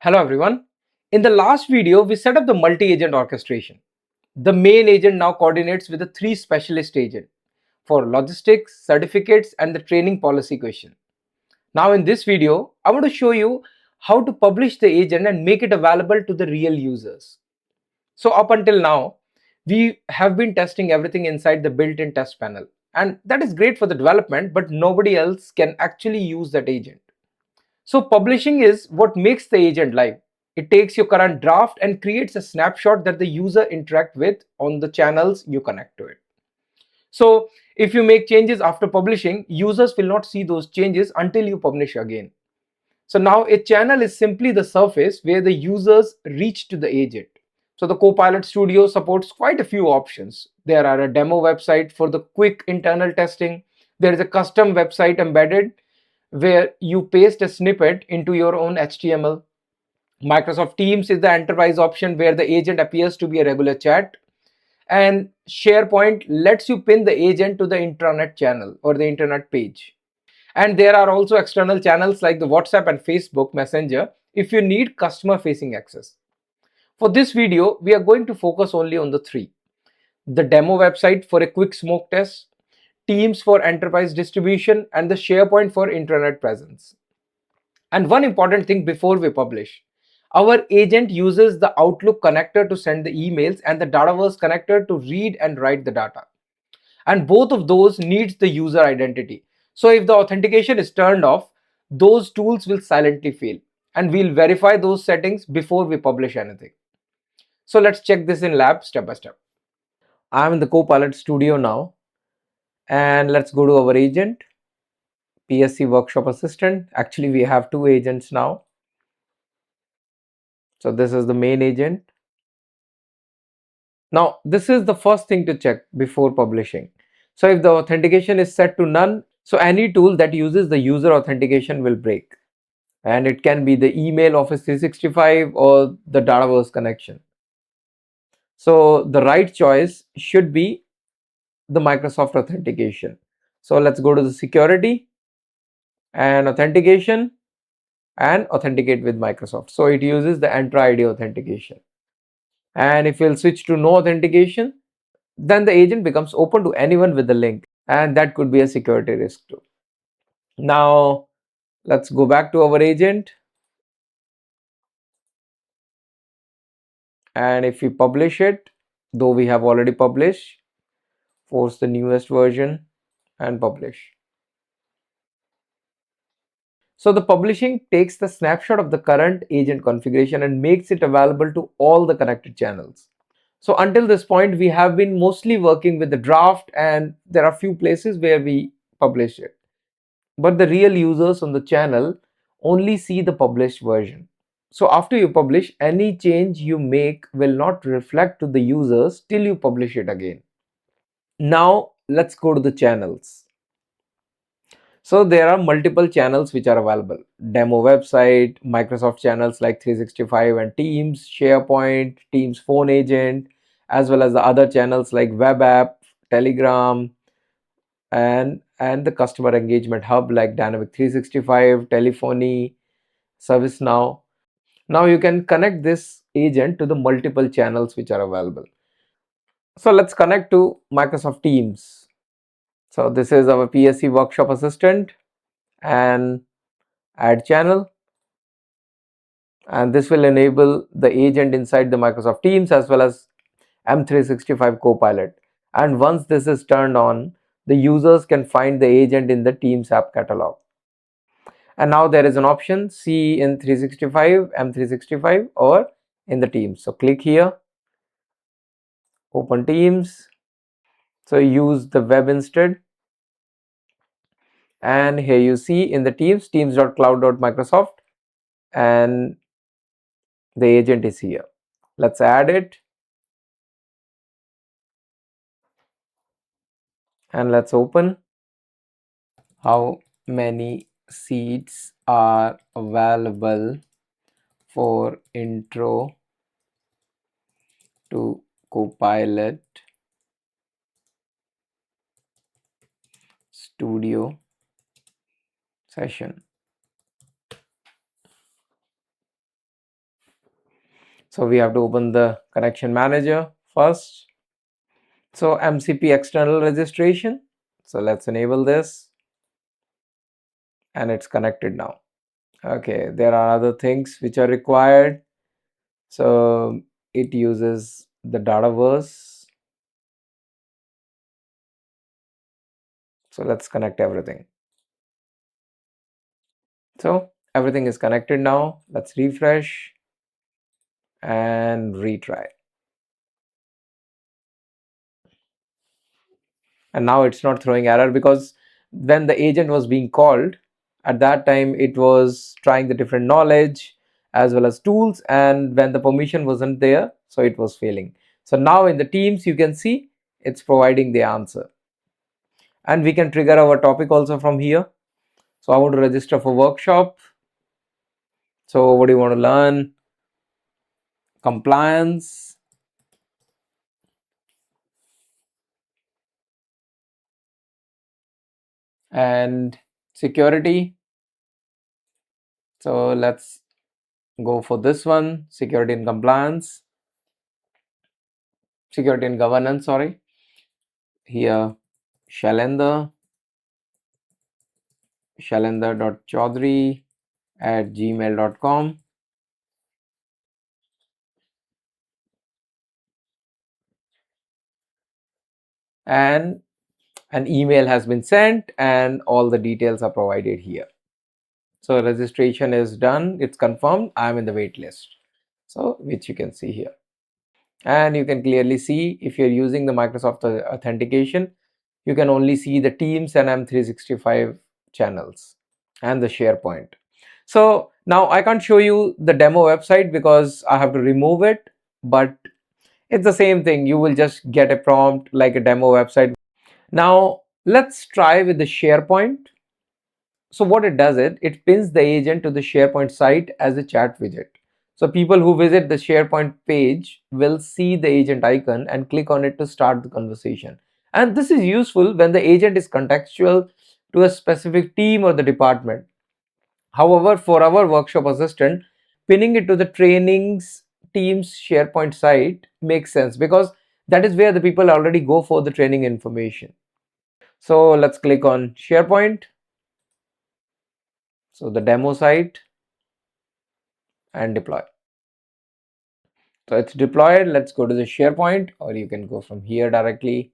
Hello everyone. In the last video, we set up the multi-agent orchestration. The main agent now coordinates with the three specialist agents for logistics, certificates, and the training policy question. Now in this video, I want to show you how to publish the agent and make it available to the real users. So up until now, we have been testing everything inside the built-in test panel. And that is great for the development, but nobody else can actually use that agent. So publishing is what makes the agent live. It takes your current draft and creates a snapshot that the user interact with on the channels you connect to it. So if you make changes after publishing, users will not see those changes until you publish again. So now a channel is simply the surface where the users reach to the agent. So the Copilot Studio supports quite a few options. There are a demo website for the quick internal testing. There is a custom website embedded where you paste a snippet into your own HTML. Microsoft Teams is the enterprise option where the agent appears to be a regular chat. And SharePoint lets you pin the agent to the intranet channel or the internet page. And there are also external channels like the WhatsApp and Facebook Messenger if you need customer facing access. For this video, we are going to focus only on the three: the demo website for a quick smoke test, Teams for enterprise distribution, and the SharePoint for intranet presence. And one important thing before we publish: our agent uses the Outlook connector to send the emails and the Dataverse connector to read and write the data. And both of those needs the user identity. So if the authentication is turned off, those tools will silently fail. And we'll verify those settings before we publish anything. So let's check this in lab step by step. I'm in the Copilot Studio now. And let's go to our agent, PSC Workshop Assistant. Actually, we have two agents now. So this is the main agent. Now, this is the first thing to check before publishing. So if the authentication is set to none, so any tool that uses the user authentication will break. And it can be the email, Office 365, or the Dataverse connection. So the right choice should be the Microsoft authentication. So let's go to the security and authentication and authenticate with Microsoft. So it uses the Entra ID authentication. And if you'll switch to no authentication, then the agent becomes open to anyone with the link, and that could be a security risk too. Now let's go back to our agent, and if we publish it, though we have already published, force the newest version and publish. So the publishing takes the snapshot of the current agent configuration and makes it available to all the connected channels. So until this point, we have been mostly working with the draft, and there are few places where we publish it. But the real users on the channel only see the published version. So after you publish, any change you make will not reflect to the users till you publish it again. Now let's go to the channels. So there are multiple channels which are available: demo website, Microsoft channels like 365 and Teams, SharePoint, Teams phone agent, as well as the other channels like web app, Telegram, and the customer engagement hub like Dynamic 365, telephony, ServiceNow. Now you can connect this agent to the multiple channels which are available. So let's connect to Microsoft Teams. So this is our PSC Workshop Assistant, and add channel, and this will enable the agent inside the Microsoft Teams as well as M365 Copilot. And once this is turned on, the users can find the agent in the Teams app catalog. And now there is an option: see in 365, M365, or in the Teams. So click here, open Teams. So use the web instead. And here you see in the Teams, teams.cloud.microsoft, and the agent is here. Let's add it. And let's open. How many seats are available for intro to Copilot Studio session? So we have to open the connection manager first. So MCP external registration. So let's enable this, and it's connected now. Okay, there are other things which are required. So it uses the Dataverse. So let's connect everything. So everything is connected now. Let's refresh and retry. And now it's not throwing error, because when the agent was being called, at that time it was trying the different knowledge as well as tools, and when the permission wasn't there, so it was failing. So now in the Teams you can see it's providing the answer, and we can trigger our topic also from here. So I want to register for workshop. So what do you want to learn? Compliance and security. So let's go for this one, security and compliance, security and governance, sorry. Here, shalendra.chaudhary@gmail.com, and an email has been sent and all the details are provided here. So registration is done, it's confirmed, I'm in the wait list. So which you can see here. And you can clearly see if you're using the Microsoft Authentication, you can only see the Teams and M365 channels and the SharePoint. So now I can't show you the demo website because I have to remove it, but it's the same thing. You will just get a prompt like a demo website. Now let's try with the SharePoint. So what it does, it pins the agent to the SharePoint site as a chat widget. So people who visit the SharePoint page will see the agent icon and click on it to start the conversation. And this is useful when the agent is contextual to a specific team or the department. However, for our workshop assistant, pinning it to the trainings team's SharePoint site makes sense, because that is where the people already go for the training information. So let's click on SharePoint. So the demo site, and deploy. So it's deployed. Let's go to the SharePoint, or you can go from here directly.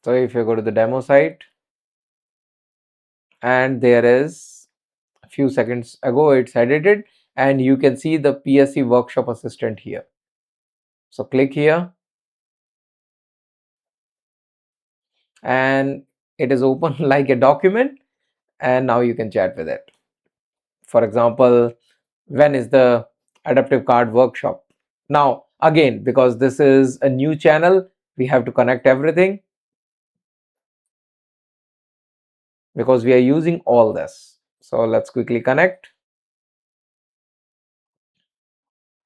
So if you go to the demo site, and there is a few seconds ago it's edited, and you can see the PSC Workshop Assistant here. So click here, and it is open like a document, and now you can chat with it. For example, when is the adaptive card workshop? Now again, because this is a new channel, we have to connect everything, because we are using all this. So let's quickly connect.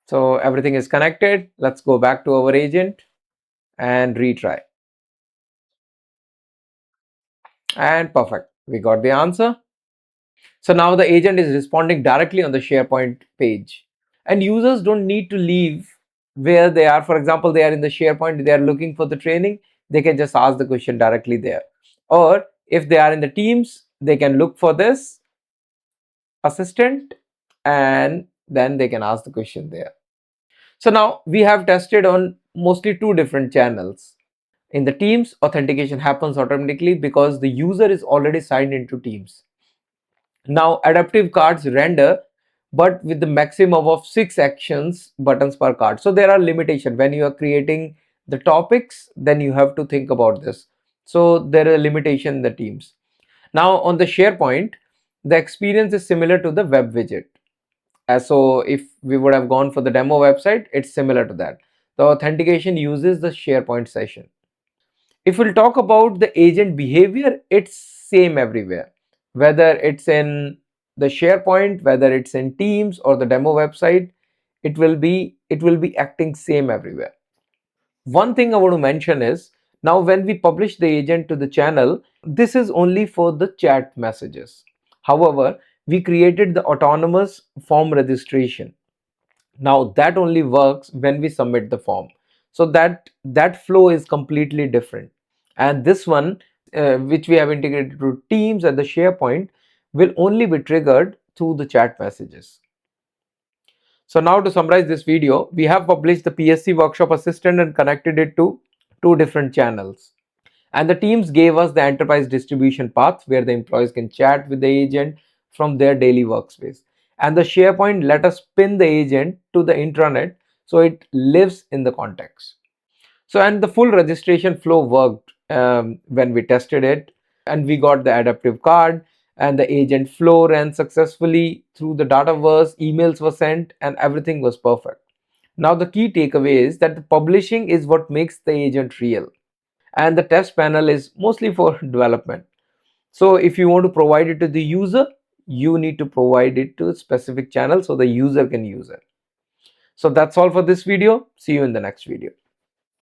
So everything is connected. Let's go back to our agent and retry. And perfect, we got the answer. So now the agent is responding directly on the SharePoint page, and users don't need to leave where they are. For example, they are in the SharePoint, they are looking for the training, they can just ask the question directly there. Or if they are in the Teams, they can look for this assistant and then they can ask the question there. So now we have tested on mostly two different channels. In the Teams, authentication happens automatically because the user is already signed into Teams. Now adaptive cards render, but with the maximum of 6 actions buttons per card. So there are limitations when you are creating the topics, then you have to think about this. So there is a limitation in the Teams. Now on the SharePoint, the experience is similar to the web widget. So if we would have gone for the demo website, it's similar to that. The authentication uses the SharePoint session. If we'll talk about the agent behavior, it's same everywhere. Whether it's in the SharePoint, whether it's in Teams or the demo website, it will be acting same everywhere. One thing I want to mention is, Now, when we publish the agent to the channel, this is only for the chat messages. However, we created the autonomous form registration. Now that only works when we submit the form. So that flow is completely different. And this one, which we have integrated to Teams and the SharePoint, will only be triggered through the chat messages. So now to summarize this video, we have published the PSC Workshop Assistant and connected it to two different channels. And the teams gave us the enterprise distribution path where the employees can chat with the agent from their daily workspace. And the SharePoint let us pin the agent to the intranet so it lives in the context. So, and the full registration flow worked when we tested it, and we got the adaptive card, and the agent flow ran successfully through the Dataverse, emails were sent, and everything was perfect. Now, the key takeaway is that the publishing is what makes the agent real, and the test panel is mostly for development. So if you want to provide it to the user, you need to provide it to a specific channel so the user can use it. So that's all for this video. See you in the next video.